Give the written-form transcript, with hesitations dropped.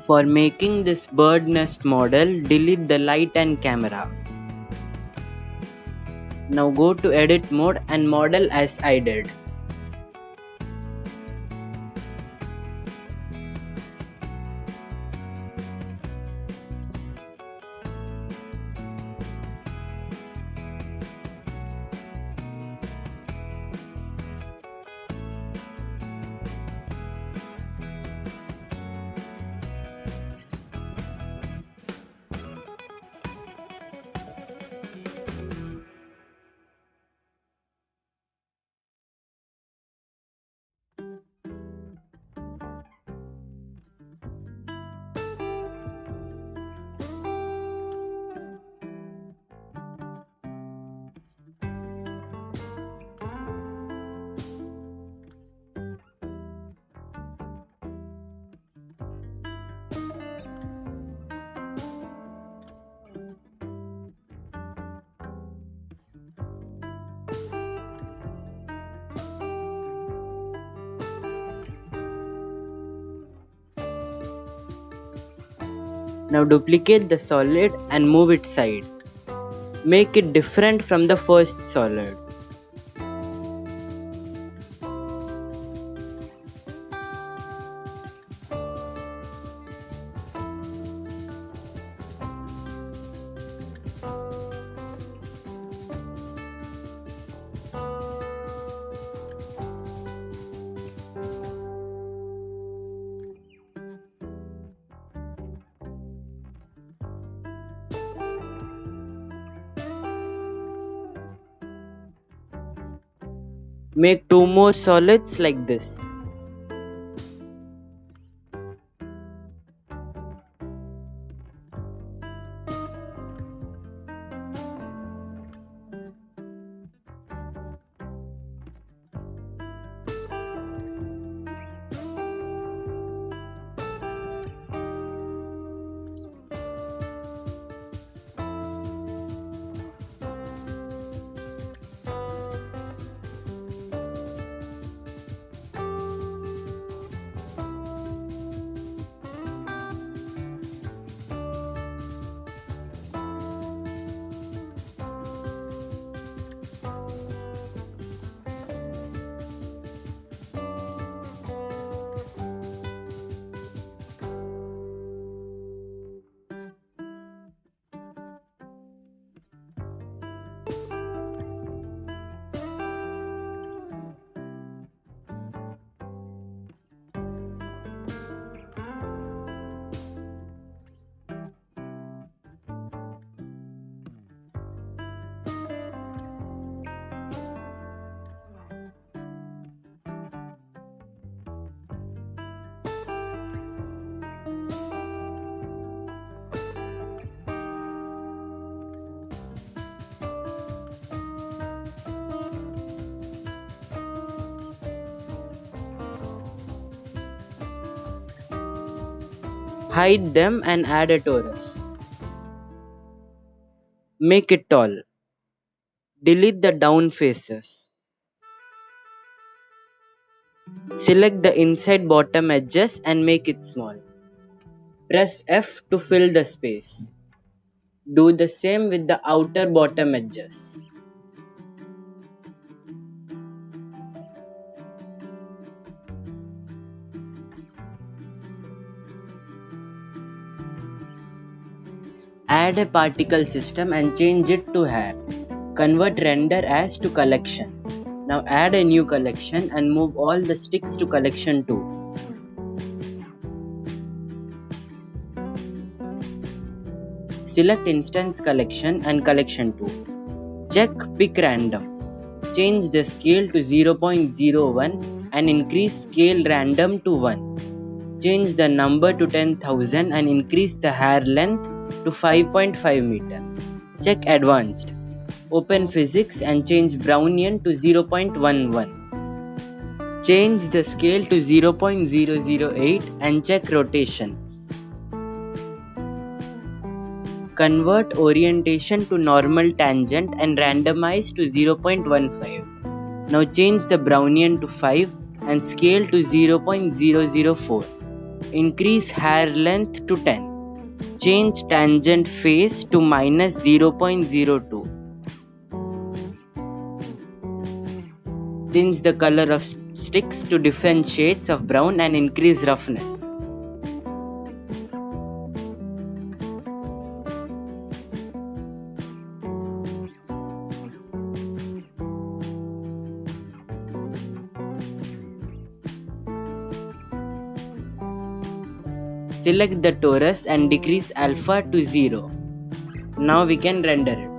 For making this bird nest model, delete the light and camera. Now go to edit mode and model as I did. Now duplicate the solid and move it side. Make it different from the first solid. Make 2 more solids like this. Hide them and add a torus. Make it tall. Delete the down faces. Select the inside bottom edges and make it small. Press F to fill the space. Do the same with the outer bottom edges. Add a particle system and change it to hair. Convert render as to collection. Now add a new collection and move all the sticks to collection 2. Select instance collection and collection 2. Check pick random. Change the scale to 0.01 and increase scale random to 1. Change the number to 10,000 and increase the hair length to 5.5 meter. Check advanced. Open physics and change Brownian to 0.11. Change the scale to 0.008 and check rotation. Convert orientation to normal tangent and randomize to 0.15. Now change the Brownian to 5 and scale to 0.004. Increase hair length to 10. Change tangent phase to minus 0.02. Change the color of sticks to different shades of brown and increase roughness. Select the torus and decrease alpha to 0. Now we can render it.